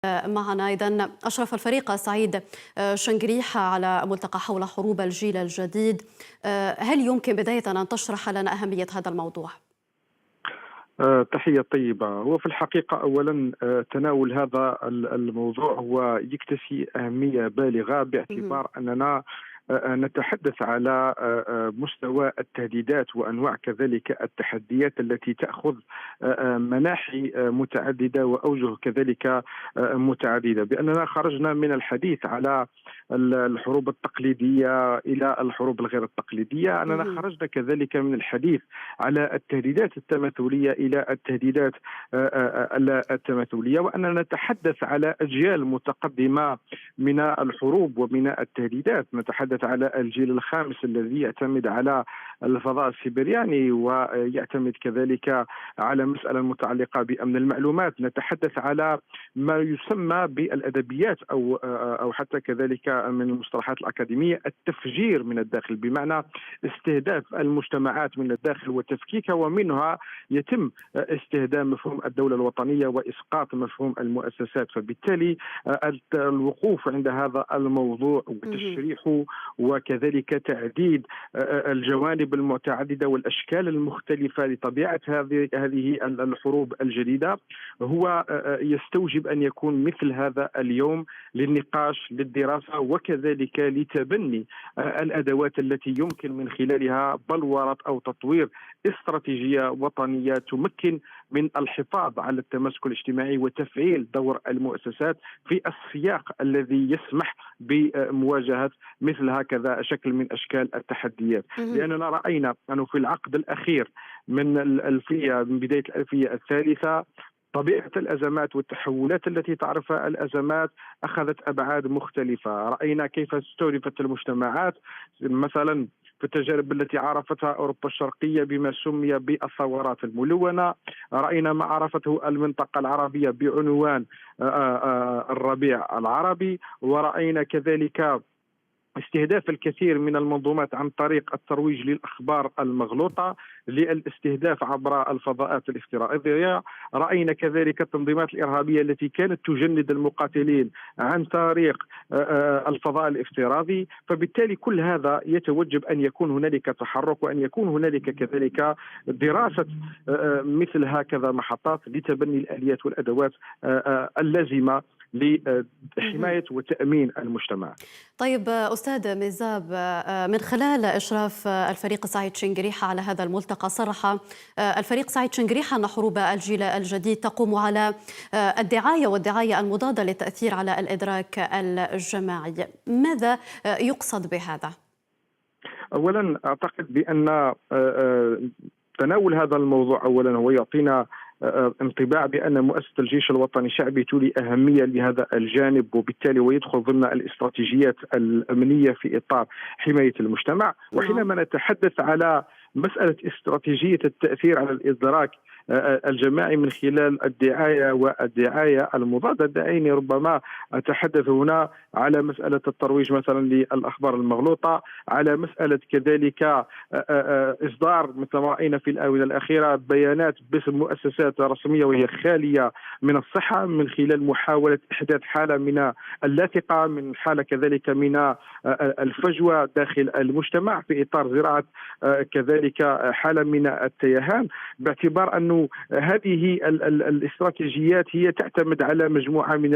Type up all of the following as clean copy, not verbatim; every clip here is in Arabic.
معنا أيضا أشرف الفريق سعيد شنقريحة على ملتقى حول حروب الجيل الجديد. هل يمكن بداية أن تشرح لنا أهمية هذا الموضوع؟ تحية طيبة. هو في الحقيقة أولا تناول هذا الموضوع هو يكتسي أهمية بالغة باعتبار أننا نتحدث على مستوى التهديدات وأنواع كذلك التحديات التي تأخذ مناحي متعددة وأوجه كذلك متعددة، بأننا خرجنا من الحديث على الحروب التقليدية إلى الحروب الغير التقليدية، أننا خرجنا كذلك من الحديث على التهديدات التماثلية إلى التهديدات التماثلية، وأننا نتحدث على أجيال متقدمة من الحروب ومن التهديدات. نتحدث على الجيل الخامس الذي يعتمد على الفضاء السيبرياني ويعتمد كذلك على مسألة متعلقة بأمن المعلومات. نتحدث على ما يسمى بالأدبيات أو حتى كذلك من المصطلحات الأكاديمية التفجير من الداخل، بمعنى استهداف المجتمعات من الداخل وتفكيكها، ومنها يتم استهدام مفهوم الدولة الوطنية وإسقاط مفهوم المؤسسات. فبالتالي الوقوف عند هذا الموضوع وتشريحه وكذلك تعديد الجوانب المتعددة والأشكال المختلفة لطبيعة هذه الحروب الجديدة هو يستوجب أن يكون مثل هذا اليوم للنقاش، للدراسة، وكذلك لتبني الأدوات التي يمكن من خلالها بلورة أو تطوير استراتيجية وطنية تمكن من الحفاظ على التماسك الاجتماعي وتفعيل دور المؤسسات في السياق الذي يسمح بمواجهة مثل هكذا شكل من أشكال التحديات. لأننا رأينا أنه في العقد الأخير من بداية الألفية الثالثة طبيعة الأزمات والتحولات التي تعرفها الأزمات أخذت أبعاد مختلفة. رأينا كيف استهدفت المجتمعات مثلا في التجارب التي عرفتها أوروبا الشرقية بما سمي بالثورات الملونة. رأينا ما عرفته المنطقة العربية بعنوان الربيع العربي، ورأينا كذلك استهداف الكثير من المنظومات عن طريق الترويج للأخبار المغلوطة، للاستهداف عبر الفضاءات الافتراضية. رأينا كذلك التنظيمات الإرهابية التي كانت تجند المقاتلين عن طريق الفضاء الافتراضي. فبالتالي كل هذا يتوجب أن يكون هنالك تحرك وأن يكون هنالك كذلك دراسة مثل هكذا محطات لتبني الآليات والأدوات اللازمة لحماية وتأمين المجتمع. طيب أستاذ مزاب، من خلال إشراف الفريق سعيد شنقريحة على هذا الملتقى، صرح الفريق سعيد شنقريحة أن حروب الجيل الجديد تقوم على الدعاية المضادة للتأثير على الإدراك الجماعي. ماذا يقصد بهذا؟ أولا أعتقد بأن تناول هذا الموضوع أولا هو يعطينا انطباع بأن مؤسسة الجيش الوطني الشعبي تولي أهمية لهذا الجانب، وبالتالي ويدخل ضمن الاستراتيجيات الأمنية في إطار حماية المجتمع. وحينما نتحدث على مسألة استراتيجية التأثير على الإدراك الجماعي من خلال الدعاية والدعاية المضادة، دعيني ربما أتحدث هنا على مسألة الترويج مثلا للأخبار المغلوطة، على مسألة كذلك إصدار مثل ما رأينا في الآونة الأخيرة بيانات باسم مؤسسات رسمية وهي خالية من الصحة، من خلال محاولة إحداث حالة من اللاثقة، من حالة كذلك من الفجوة داخل المجتمع في إطار زراعة كذلك حالة من التيهان، باعتبار أنه هذه الاستراتيجيات هي تعتمد على مجموعة من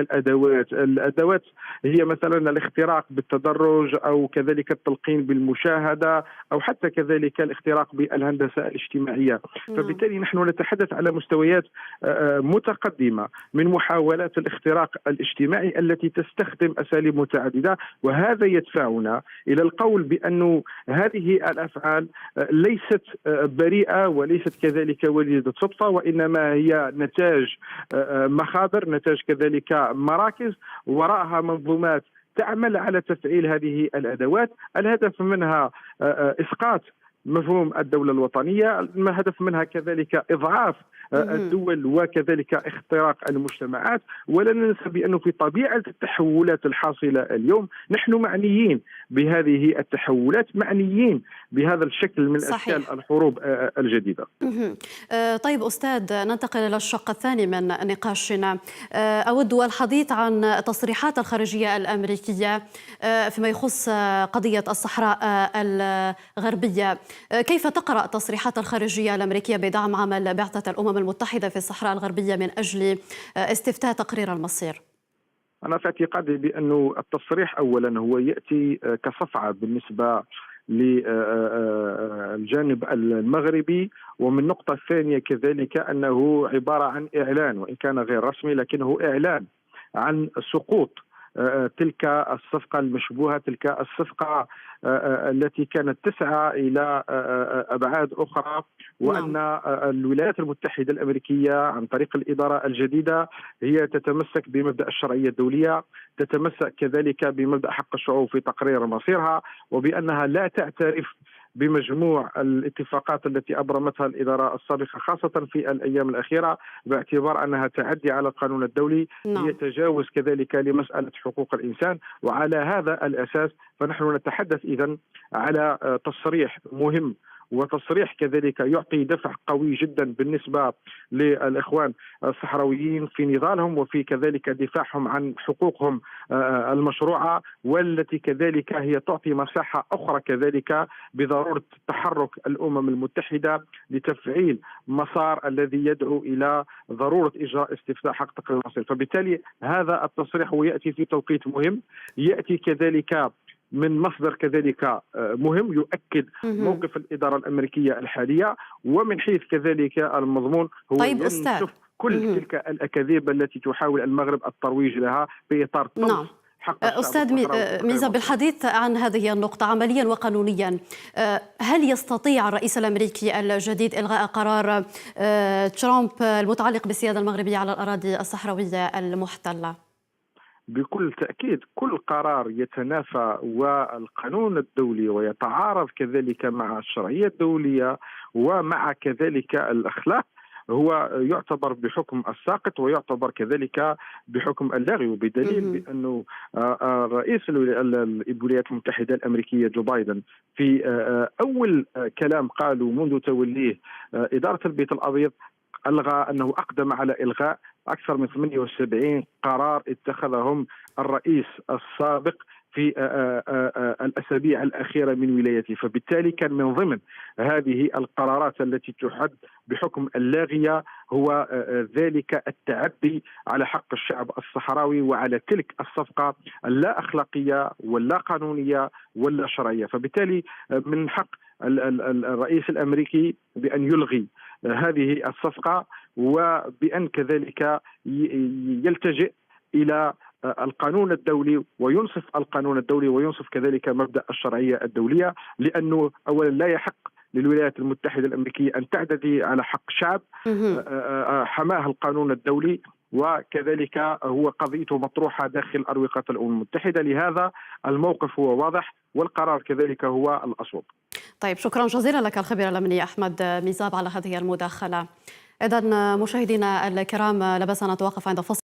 الأدوات هي مثلا الاختراق بالتدرج أو كذلك التلقين بالمشاهدة أو حتى كذلك الاختراق بالهندسة الاجتماعية. فبالتالي نحن نتحدث على مستويات متقدمة من محاولات الاختراق الاجتماعي التي تستخدم أساليب متعددة، وهذا يدفعنا إلى القول بأن هذه الأفعال ليست بريئة وليست كذلك وليدة صدفة، وإنما هي نتاج مخابر، نتاج كذلك مراكز وراءها منظومات تعمل على تفعيل هذه الأدوات. الهدف منها إسقاط مفهوم الدولة الوطنية، الهدف منها كذلك إضعاف الدول وكذلك اختراق المجتمعات. ولا ننسى بأنه في طبيعة التحولات الحاصلة اليوم نحن معنيين بهذه التحولات، معنيين بهذا الشكل من صحيح. أشكال الحروب الجديدة. طيب أستاذ، ننتقل إلى الشق الثاني من نقاشنا. أود الحديث عن تصريحات الخارجية الأمريكية فيما يخص قضية الصحراء الغربية. كيف تقرأ تصريحات الخارجية الأمريكية بدعم عمل بعثة الأمم المتحدة في الصحراء الغربية من أجل استفتاء تقرير المصير؟ أنا في اعتقادي بأنه التصريح أولا هو يأتي كصفعة بالنسبة للجانب المغربي، ومن النقطة الثانية كذلك أنه عبارة عن إعلان وإن كان غير رسمي، لكنه إعلان عن سقوط تلك الصفقة المشبوهة، تلك الصفقة التي كانت تسعى إلى أبعاد أخرى، وأن الولايات المتحدة الأمريكية عن طريق الإدارة الجديدة هي تتمسك بمبدأ الشرعية الدولية، تتمسك كذلك بمبدأ حق الشعوب في تقرير مصيرها، وبأنها لا تعترف بمجموع الاتفاقات التي أبرمتها الإدارة السابقة خاصة في الأيام الأخيرة، باعتبار أنها تعدي على القانون الدولي، هي تجاوز كذلك لمسألة حقوق الإنسان. وعلى هذا الأساس فنحن نتحدث إذن على تصريح مهم، وتصريح كذلك يعطي دفع قوي جدا بالنسبة للإخوان الصحراويين في نضالهم وفي كذلك دفاعهم عن حقوقهم المشروعة، والتي كذلك هي تعطي مساحة أخرى كذلك بضرورة تحرك الأمم المتحدة لتفعيل مسار الذي يدعو إلى ضرورة إجراء استفتاء حق تقرير المصير. فبالتالي هذا التصريح يأتي في توقيت مهم، يأتي كذلك من مصدر كذلك مهم يؤكد موقف الإدارة الأمريكية الحالية، ومن حيث كذلك المضمون هو طيب أستاذ، كل تلك الأكاذيب التي تحاول المغرب الترويج لها في إطار نعم. أستاذ ميزاب، بالحديث عن هذه النقطة عمليا وقانونيا، هل يستطيع الرئيس الأمريكي الجديد إلغاء قرار ترامب المتعلق بالسيادة المغربية على الأراضي الصحراوية المحتلة؟ بكل تأكيد كل قرار يتنافى والقانون الدولي ويتعارض كذلك مع الشرعية الدولية ومع كذلك الأخلاق هو يعتبر بحكم الساقط ويعتبر كذلك بحكم اللاغي. وبدليل بأنه رئيس الولايات المتحدة الأمريكية جو بايدن في أول كلام قاله منذ توليه إدارة البيت الأبيض ألغى أنه أقدم على إلغاء أكثر من 78 قرار اتخذهم الرئيس السابق في الأسابيع الأخيرة من ولايته. فبالتالي كان من ضمن هذه القرارات التي تحد بحكم اللاغية هو ذلك التعدي على حق الشعب الصحراوي وعلى تلك الصفقة اللا أخلاقية ولا قانونية ولا شرعية. فبالتالي من حق الرئيس الأمريكي بأن يلغي هذه الصفقة، وبأن كذلك يلتجئ إلى القانون الدولي وينصف القانون الدولي وينصف كذلك مبدأ الشرعية الدولية، لأنه أولا لا يحق للولايات المتحدة الأمريكية أن تعتدي على حق شعب حماه القانون الدولي، وكذلك هو قضيته مطروحة داخل أروقة الأمم المتحدة. لهذا الموقف هو واضح والقرار كذلك هو الأصوب. طيب، شكرا جزيلا لك الخبير الأمني أحمد ميزاب على هذه المداخلة. إذن مشاهدينا الكرام، لبسنا نتوقف عند فصل